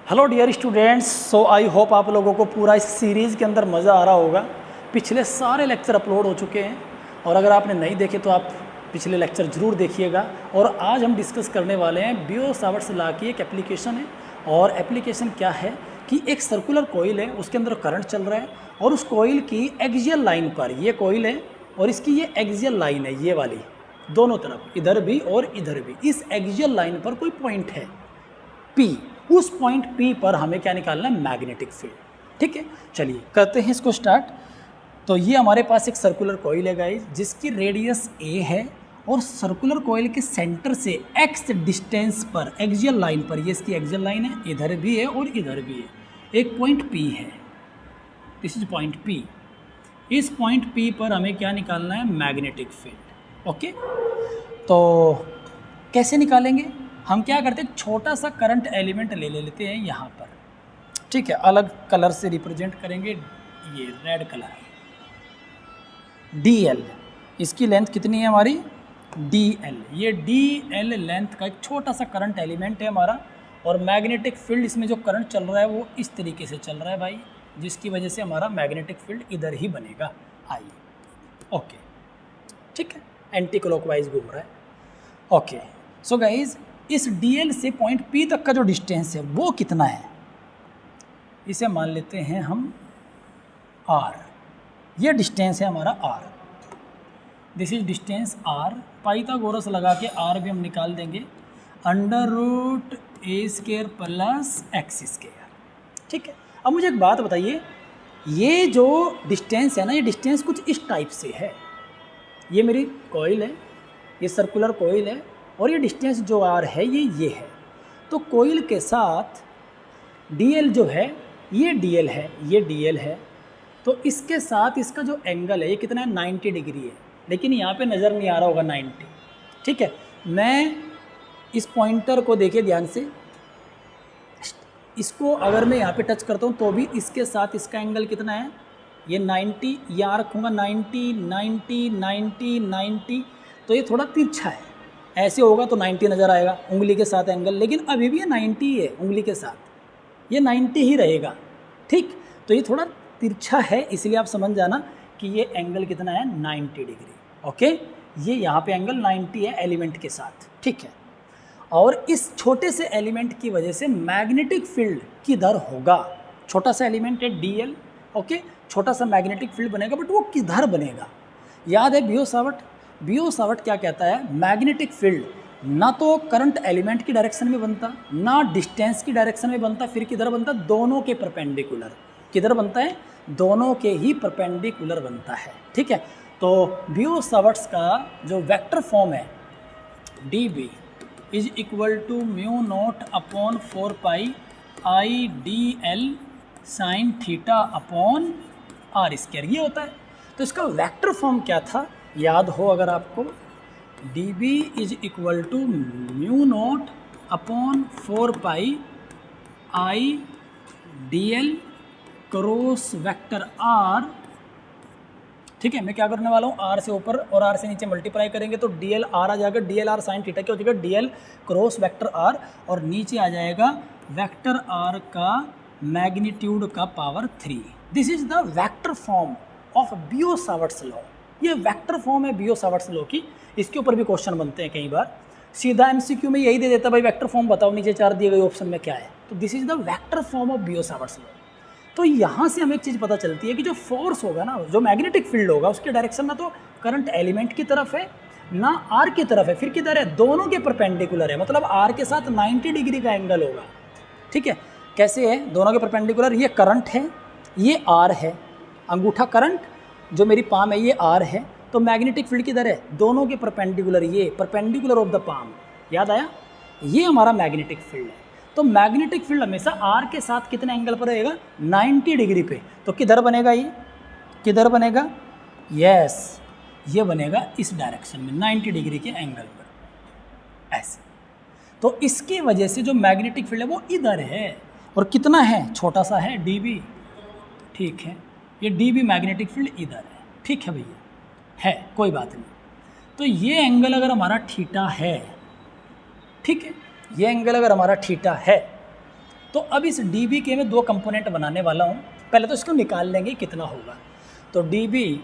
Hello dear students, so I hope आप लोगों को पूरा इस सीरीज़ के अंदर मज़ा आ रहा होगा। पिछले सारे लेक्चर अपलोड हो चुके हैं और अगर आपने नहीं देखे तो आप पिछले लेक्चर ज़रूर देखिएगा। और आज हम डिस्कस करने वाले हैं बियो-सावर्ट्स लॉ की एक एप्लीकेशन है। और एप्लीकेशन क्या है कि एक सर्कुलर कोइल है, उसके अंदर करंट चल रहा है और उस कोइल की एक्सियल लाइन पर, ये कोइल है और इसकी ये एक्सियल लाइन है, ये वाली दोनों तरफ, इधर भी और इधर भी, इस एक्सियल लाइन पर कोई पॉइंट है P। उस पॉइंट P पर हमें क्या निकालना है? Magnetic field. ठीक है, चलिए करते हैं इसको स्टार्ट। तो ये हमारे पास एक सर्कुलर कोइल है गाइस, जिसकी रेडियस a है और सर्कुलर कोइल के सेंटर से x डिस्टेंस पर, एक्सियल लाइन पर, ये इसकी एक्सियल लाइन है, इधर भी है और इधर भी है, एक पॉइंट P है। This is point P। इस पॉइंट P पर हमें क्या निकालना है? Magnetic field. ओके, तो कैसे निकालेंगे? हम क्या करते हैं, छोटा सा करंट एलिमेंट ले लेते हैं यहाँ पर। ठीक है, अलग कलर से रिप्रेजेंट करेंगे, ये रेड कलर DL। इसकी लेंथ कितनी है हमारी? DL। ये DL लेंथ का एक छोटा सा करंट एलिमेंट है हमारा। और मैग्नेटिक फील्ड, इसमें जो करंट चल रहा है वो इस तरीके से चल रहा है भाई, जिसकी वजह से हमारा मैग्नेटिक फील्ड इधर ही बनेगा। आइए, ओके, ठीक है, एंटी क्लॉकवाइज घूम रहा है। ओके, सो गाइज, इस DL से पॉइंट P तक का जो डिस्टेंस है वो कितना है? इसे मान लेते हैं हम R। ये डिस्टेंस है हमारा R। This is distance R। Pythagoras लगा के R भी हम निकाल देंगे, √a² प्लस x²। ठीक है, अब मुझे एक बात बताइए, ये जो डिस्टेंस है ना, ये डिस्टेंस कुछ इस टाइप से है। ये मेरी कॉइल है, ये सर्कुलर कॉइल है और ये डिस्टेंस जो R है ये है। तो कोइल के साथ DL जो है, ये DL है, ये DL है, तो इसके साथ इसका जो एंगल है ये कितना है? 90 डिग्री है। लेकिन यहाँ पे नज़र नहीं आ रहा होगा 90। ठीक है, मैं इस पॉइंटर को देखिए ध्यान से, इसको अगर मैं यहाँ पे टच करता हूँ तो भी इसके साथ इसका एंगल कितना है? ये 90, यहाँ रखूँगा 90, 90, 90, 90, तो ये थोड़ा तिरछा है। ऐसे होगा तो 90 नज़र आएगा उंगली के साथ एंगल, लेकिन अभी भी ये 90 है उंगली के साथ, ये 90 ही रहेगा। ठीक, तो ये थोड़ा तिरछा है, इसलिए आप समझ जाना कि ये एंगल कितना है? 90 डिग्री। ओके, ये यहाँ पे एंगल 90 है एलिमेंट के साथ। ठीक है, और इस छोटे से एलिमेंट की वजह से मैग्नेटिक फील्ड किधर होगा? छोटा सा एलिमेंट है DL, ओके, छोटा सा मैग्नेटिक फील्ड बनेगा, बट वो किधर बनेगा? याद है बियो-सावर्ट क्या कहता है? मैग्नेटिक फील्ड ना तो करंट एलिमेंट की डायरेक्शन में बनता, ना डिस्टेंस की डायरेक्शन में बनता, फिर किधर बनता? दोनों के परपेंडिकुलर। किधर बनता है? दोनों के ही परपेंडिकुलर बनता है। ठीक है, तो बियो-सावर्ट्स का जो वेक्टर फॉर्म है DB is equal to μ0/4 pi IDL sine theta upon R², ये होता है। तो इसका वेक्टर फॉर्म क्या था? याद हो अगर आपको, DB is equal to μ0/4 pi IDL cross vector R। ठीक है, मैं क्या करने वाला हूँ, R से ऊपर और R से नीचे मल्टीप्लाई करेंगे तो DL R आ जाएगा, DLR साइन थीटा क्या हो जाएगा? DL क्रॉस वेक्टर R, और नीचे आ जाएगा वेक्टर R का मैग्नीट्यूड का power 3। This is the vector form of Biot Savart's law. ये वेक्टर फॉर्म है बियो-सावर्ट्स लॉ की। इसके ऊपर भी क्वेश्चन बनते हैं कई बार, सीधा MCQ में यही दे देता, भाई वेक्टर फॉर्म बताओ, नीचे 4 दिए गए ऑप्शन में क्या है। तो this is the vector form of Biot Savart's law. तो यहाँ से हमें एक चीज़ पता चलती है कि जो फोर्स होगा ना, जो मैग्नेटिक फील्ड होगा, उसकी डायरेक्शन ना तो करंट एलिमेंट की तरफ है ना R की तरफ है, फिर किधर है? दोनों के परपेंडिकुलर है, मतलब R के साथ 90 डिग्री का एंगल होगा। ठीक है, कैसे है? दोनों के परपेंडिकुलर। ये करंट है, ये R है, अंगूठा करंट जो मेरी पाम है ये R है, तो मैग्नेटिक फील्ड किधर है? दोनों के परपेंडिकुलर, ये परपेंडिकुलर ऑफ द पाम। याद आया? ये हमारा मैग्नेटिक फील्ड है। तो मैग्नेटिक फील्ड हमेशा R के साथ कितने एंगल पर रहेगा? 90 डिग्री पे। तो किधर बनेगा? ये किधर बनेगा? यस, ये बनेगा इस डायरेक्शन में 90 डिग्री के एंगल पर, ऐसे। तो इसकी वजह से जो मैग्नेटिक फील्ड है वो इधर है, और कितना है? छोटा सा है, DB। ठीक है, ये DB मैग्नेटिक फील्ड इधर है। ठीक है भैया, है, कोई बात नहीं। तो ये एंगल अगर हमारा थीटा है, ठीक है, ये एंगल अगर हमारा थीटा है, तो अब इस डी बी के में दो कंपोनेंट बनाने वाला हूँ। पहले तो इसको निकाल लेंगे कितना होगा। तो डी बी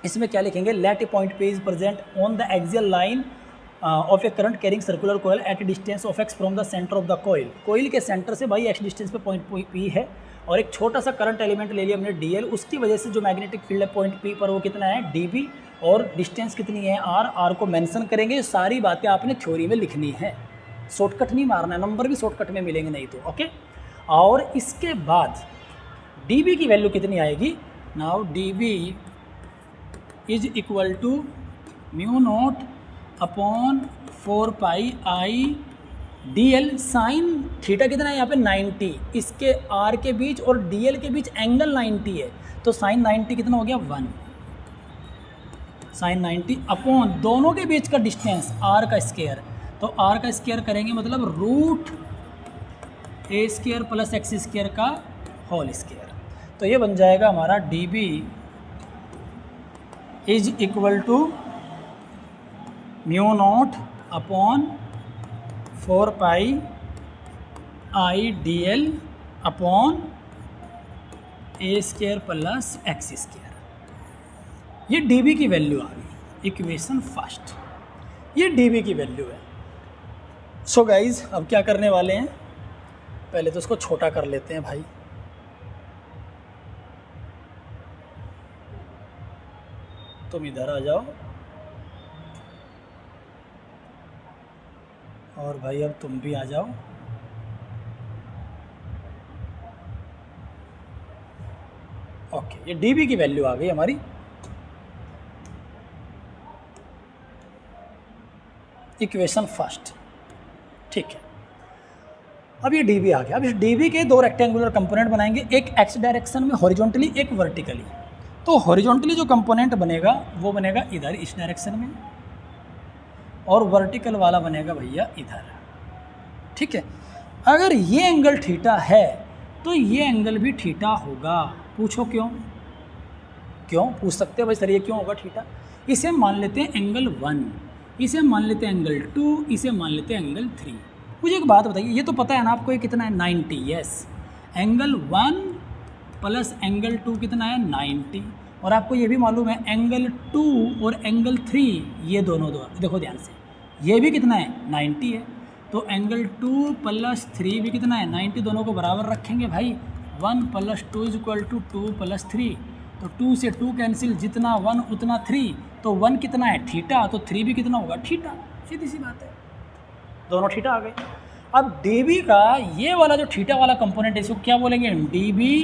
इसमें क्या लिखेंगे, let a point P is present on the axial line of a current carrying circular coil at a distance of X from the centre of the coil. Coil के सेंटर से भाई X distance पे point P है और एक छोटा सा current element ले लिया हमने डी एल, उसकी वजह से जो मैग्नेटिक फील्ड है पॉइंट पी पर वो कितना है डी बी, और डिस्टेंस कितनी है आर, आर को मेंशन करेंगे। सारी बातें आपने थ्योरी में लिखनी है, शॉर्टकट नहीं मारना है, नंबर भी शॉर्टकट में मिलेंगे नहीं तो, ओके। और इसके बाद डी बी की वैल्यू कितनी आएगी, now D B is equal to mu naught upon 4 pi I D L sine theta कितना है यहाँ पे 90, इसके आर के बीच और डी एल के बीच एंगल 90 है, तो साइन 90 कितना हो गया 1, साइन 90 अपॉन दोनों के बीच का डिस्टेंस आर का स्क्वायर, तो आर का स्क्वायर करेंगे मतलब root a square plus x square का होल स्क्वायर। तो ये बन जाएगा हमारा D B is equal to mu naught upon 4 pi I D L upon a square plus x square. ये डी बी की वैल्यू आ गई, इक्वेशन फर्स्ट, ये डी बी की वैल्यू है। सो गाइज अब क्या करने वाले हैं, पहले तो इसको छोटा कर लेते हैं भाई, तुम इधर आ जाओ और भाई अब तुम भी आ जाओ। ओके, ये डीबी की वैल्यू आ गई हमारी। इक्वेशन फर्स्ट, ठीक है। अब ये डीबी आ गया। अब इस डीबी के दो रेक्टेंगुलर कंपोनेंट बनाएंगे, एक एक्स डायरेक्शन में हॉरिजॉन्टली, एक वर्टिकली। तो हॉरिजॉन्टली जो कंपोनेंट बनेगा वो बनेगा इधर इस डायरेक्शन में, और वर्टिकल वाला बनेगा भैया इधर, ठीक है। अगर ये एंगल थीटा है तो ये एंगल भी थीटा होगा। पूछो क्यों? क्यों पूछ सकते हो भाई सर, ये क्यों होगा थीटा? इसे हम मान लेते हैं एंगल 1, इसे हम मान लेते हैं एंगल 2, इसे मान लेते हैं एंगल 3। मुझे एक बात बताइए, ये तो पता है ना आपको, ये कितना है 90, यस। एंगल 1 प्लस एंगल 2 कितना है 90, और आपको ये भी मालूम है एंगल 2 और एंगल 3 ये दोनों देखो ध्यान से, ये भी कितना है 90 है। तो एंगल 2 प्लस 3 भी कितना है 90, दोनों को बराबर रखेंगे भाई। 1 plus 2 is equal to 2 plus 3, तो 2 से 2 कैंसिल, जितना 1 उतना 3, तो 1 कितना है थीटा, तो 3 भी कितना होगा थीटा। सीधी सी बात है, दोनों थीटा आ गए। अब डीबी का ये वाला जो थीटा वाला कंपोनेंट है इसको क्या बोलेंगे, डीबी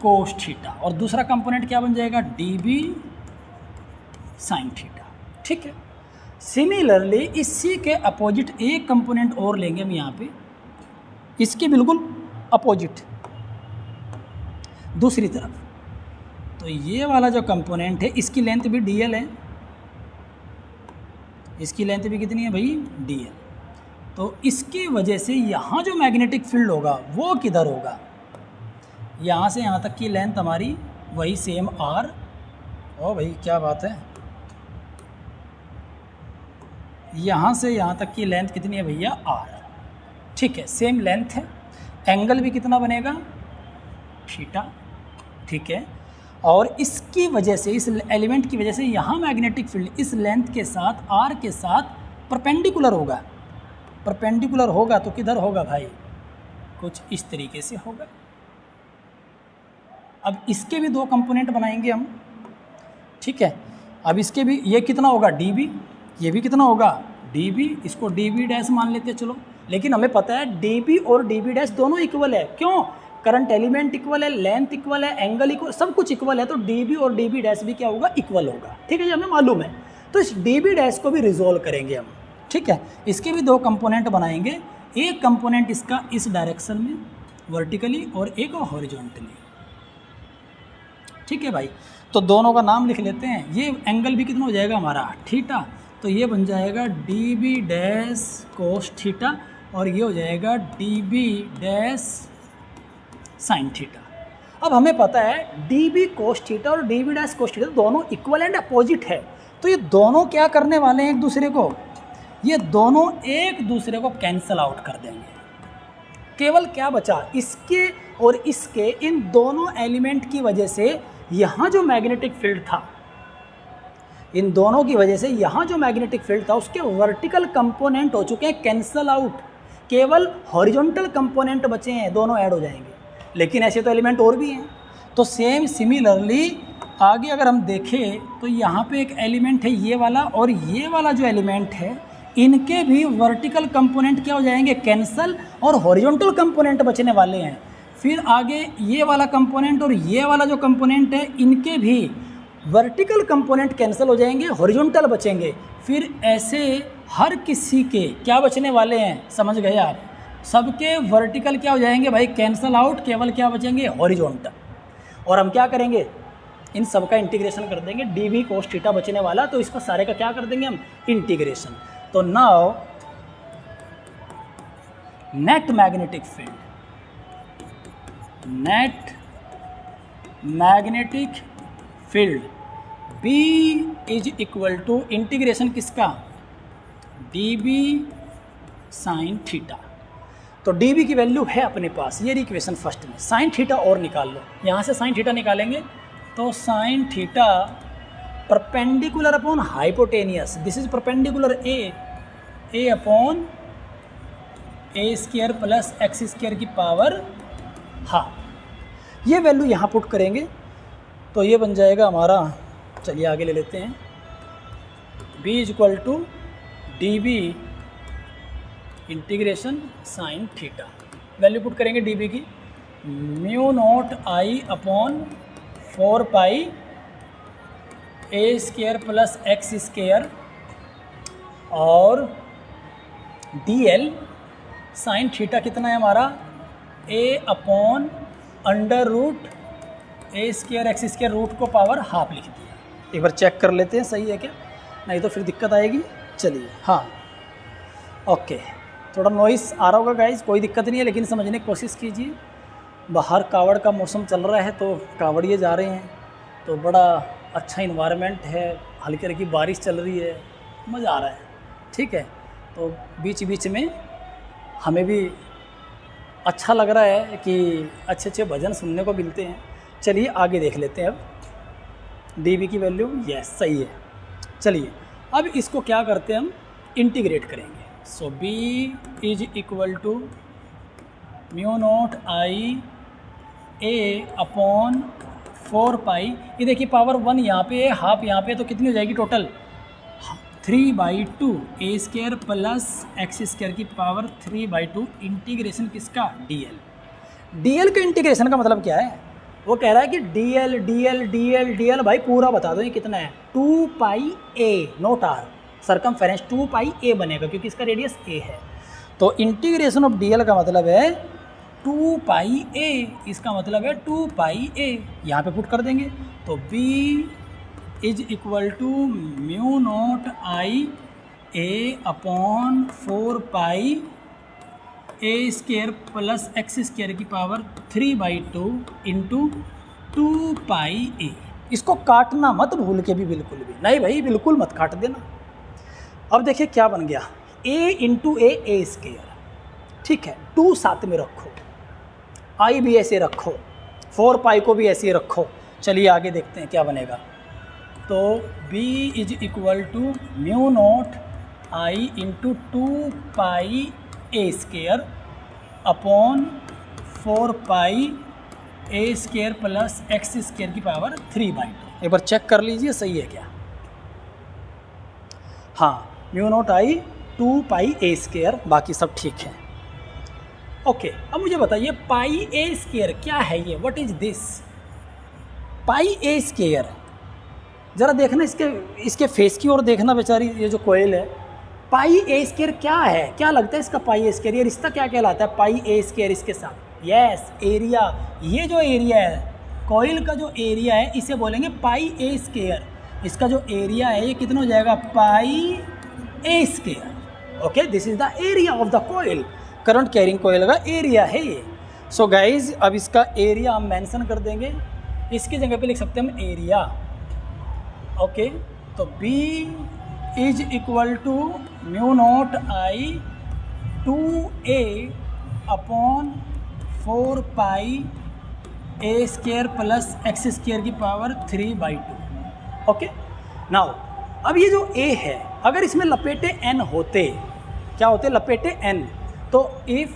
कोस थीटा, और दूसरा कंपोनेंट क्या बन जाएगा डीबी साइन थीटा, ठीक है। सिमिलरली इसी के अपोजिट एक कंपोनेंट और लेंगे हम यहाँ पे, इसके बिल्कुल अपोजिट दूसरी तरफ। तो ये वाला जो कंपोनेंट है इसकी लेंथ भी डीएल है, इसकी लेंथ भी कितनी है भाई डीएल। तो इसकी वजह से यहाँ जो मैग्नेटिक फील्ड होगा वो किधर होगा, यहाँ से यहाँ तक की लेंथ हमारी वही सेम आर। ओ भाई क्या बात है, यहाँ से यहाँ तक की लेंथ कितनी है भैया आर, ठीक है, सेम लेंथ है। एंगल भी कितना बनेगा थीटा, ठीक है। और इसकी वजह से, इस एलिमेंट की वजह से यहाँ मैग्नेटिक फील्ड इस लेंथ के साथ आर के साथ परपेंडिकुलर होगा। परपेंडिकुलर होगा तो किधर होगा भाई, कुछ इस तरीके से होगा। अब इसके भी दो कंपोनेंट बनाएंगे हम, ठीक है। अब इसके भी ये कितना होगा डीबी, ये भी कितना होगा डीबी, इसको डीबी डैश मान लेते हैं चलो। लेकिन हमें पता है डीबी और डीबी डैश दोनों इक्वल है, क्यों? करंट एलिमेंट इक्वल है, लेंथ इक्वल है, एंगल इक्वल, सब कुछ इक्वल है, तो डीबी और डीबी डैश भी क्या होगा इक्वल होगा, ठीक है, ये हमें मालूम है। तो इस डीबी डैश को भी रिजोल्व करेंगे हम, ठीक है। इसके भी दो कंपोनेंट बनाएंगे, एक कंपोनेंट इसका इस डायरेक्शन में वर्टिकली और एक हॉरिजॉन्टली, ठीक है भाई। तो दोनों का नाम लिख लेते हैं। ये एंगल भी कितना हो जाएगा हमारा थीटा, तो ये बन जाएगा D B dash cos theta, और ये हो जाएगा D B dash sine theta. अब हमें पता है डी बी कोस थीटा और D B dash cos theta दोनों इक्वल एंड अपोजिट है, तो ये दोनों क्या करने वाले हैं एक दूसरे को, ये दोनों एक दूसरे को कैंसल आउट कर देंगे। केवल क्या बचा, इसके और इसके, इन दोनों एलिमेंट की वजह से यहाँ जो मैग्नेटिक फील्ड था, इन दोनों की वजह से यहाँ जो मैग्नेटिक फील्ड था उसके वर्टिकल कंपोनेंट हो चुके हैं कैंसल आउट, केवल हॉरिजॉन्टल कंपोनेंट बचे हैं, दोनों ऐड हो जाएंगे। लेकिन ऐसे तो एलिमेंट और भी हैं। तो सेम सिमिलरली आगे अगर हम देखें तो यहाँ पे एक एलिमेंट है ये वाला, और ये वाला जो एलिमेंट है इनके भी वर्टिकल कंपोनेंट क्या हो जाएंगे, कैंसल, और हॉरिजॉन्टल कंपोनेंट बचने वाले हैं। फिर आगे ये वाला कंपोनेंट और ये वाला जो कंपोनेंट है इनके भी वर्टिकल कंपोनेंट कैंसिल हो जाएंगे, हॉरिजॉन्टल बचेंगे। फिर ऐसे हर किसी के क्या बचने वाले हैं, समझ गए आप, सबके वर्टिकल क्या हो जाएंगे भाई, कैंसिल आउट, केवल क्या बचेंगे, हॉरिजॉन्टल। और हम क्या करेंगे, इन सब का इंटीग्रेशन कर देंगे, डी वी कोस थीटा बचने वाला, तो इसका सारे का क्या कर देंगे हम, इंटीग्रेशन। तो now net magnetic field, net magnetic field B is equal to integration किसका, dB साइन थीटा। तो dB की वैल्यू है अपने पास, ये इक्वेशन फर्स्ट में, साइन थीटा और निकाल लो, यहाँ से साइन थीटा निकालेंगे तो sine theta perpendicular upon hypotenuse, this is perpendicular a upon a square plus x square की पावर हाफ। ये वैल्यू यहाँ पुट करेंगे तो ये बन जाएगा हमारा, चलिए आगे ले लेते हैं, B is equal to D B integration sine theta, value put करेंगे dB की, mu naught I upon 4 pi a square plus x square और dl साइन थीटा कितना है हमारा, a upon under root a square x square, root को power half लिख दिया। एक बार चेक कर लेते हैं सही है क्या, नहीं तो फिर दिक्कत आएगी। चलिए हाँ ओके, थोड़ा नॉइस आ रहा होगा गाइज, कोई दिक्कत नहीं है, लेकिन समझने की कोशिश कीजिए। बाहर कावड़ का मौसम चल रहा है तो कावड़िए जा रहे हैं, तो बड़ा अच्छा इन्वायरमेंट है, हल्की हल्की बारिश चल रही है, मज़ा आ रहा है, ठीक है। तो बीच बीच में हमें भी अच्छा लग रहा है कि अच्छे अच्छे भजन सुनने को मिलते हैं। चलिए आगे देख लेते हैं अब dB की वैल्यू, यस सही है। चलिए अब इसको क्या करते हैं, हम इंटीग्रेट करेंगे। So B is equal to mu naught I a upon 4 pi, ये देखिए पावर 1 यहाँ पे है, हाफ यहाँ पे, तो कितनी हो जाएगी टोटल 3/2 ए स्क्वायर प्लस एक्स स्क्वायर की पावर 3/2 इंटीग्रेशन किसका, dl का इंटीग्रेशन का मतलब क्या है, वो कह रहा है कि dl भाई पूरा बता दो ये कितना है, 2 पाई a note r, circumference 2 pi a बनेगा क्योंकि इसका रेडियस a है। तो इंटीग्रेशन ऑफ dl का मतलब है 2 पाई a, इसका मतलब है 2 पाई a, यहाँ पे पुट कर देंगे। तो b is equal to mu naught I a upon 4 pi a square plus x square की पावर 3/2 इंटू 2 पाई ए। इसको काटना मत भूल के भी, बिल्कुल भी नहीं भाई, बिल्कुल मत काट देना। अब देखिए क्या बन गया, a इंटू ए स्क्वायर, ठीक है, 2 साथ में रखो, आई भी ऐसे रखो, 4 पाई को भी ऐसे रखो। चलिए आगे देखते हैं क्या बनेगा। तो b is equal to mu naught I into 2 pi a square upon 4 pi a square plus x square की पावर 3/2। एक बार चेक कर लीजिए सही है क्या, हाँ mu naught I 2 pi a square, बाकी सब ठीक है। ओके अब मुझे बताइए पाई ए स्क्वायर क्या है ये, what is this pi a square, ज़रा देखना इसके फेस की ओर देखना, बेचारी ये जो कोयल है, पाई ए स्क्वायर क्या है, क्या लगता है इसका पाई ए स्क्वायर, ये रिश्ता क्या कहलाता है पाई ए स्क्वायर इसके साथ, यस एरिया, ये जो एरिया है कोयल का जो एरिया है इसे बोलेंगे पाई ए स्क्वायर, इसका जो एरिया है ये कितना हो जाएगा pi a square. Okay this is the area of the coil, current carrying coil का एरिया है ये। सो गाइज अब इसका एरिया हम मेंशन कर देंगे, इसकी जगह पे लिख सकते हैं हम एरिया। ओके तो B is equal to mu naught I 2a upon 4 pi a square plus x square की पावर 3/2। ओके, नाउ अब ये जो ए है, अगर इसमें लपेटे एन होते, क्या होते लपेटे एन, तो if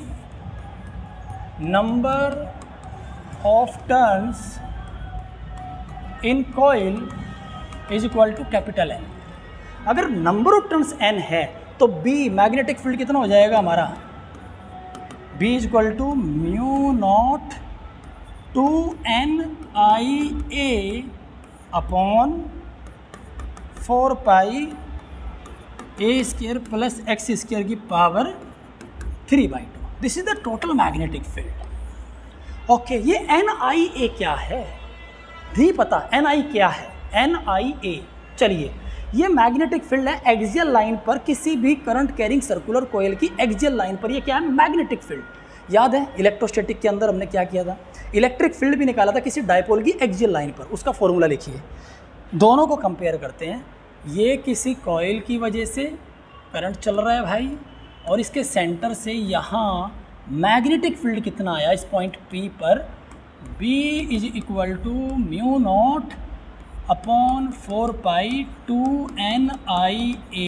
number of turns in coil is equal to capital N, अगर नंबर ऑफ टर्न्स एन है तो बी मैग्नेटिक फील्ड कितना हो जाएगा हमारा, B is equal to mu naught 2NIA upon 4 pi a square plus x square की power 3/2। This is the total magnetic field. Okay, ये NIA क्या है नहीं पता, NI क्या है, NIA। चलिए, ये मैग्नेटिक फील्ड है एक्सियल लाइन पर, किसी भी करंट कैरिंग सर्कुलर कॉइल की एक्सियल लाइन पर, ये क्या है मैग्नेटिक फील्ड। याद है इलेक्ट्रोस्टैटिक के अंदर हमने क्या किया था, इलेक्ट्रिक फील्ड भी निकाला था किसी डायपोल की एक्सियल लाइन पर, उसका फॉर्मूला लिखिए। दोनों को कंपेयर करते हैं, ये किसी कॉइल की वजह से करंट चल रहा है भाई, और इसके सेंटर से यहाँ मैग्नेटिक फील्ड कितना आया इस पॉइंट P पर, B is equal to mu naught upon 4 pi 2NIA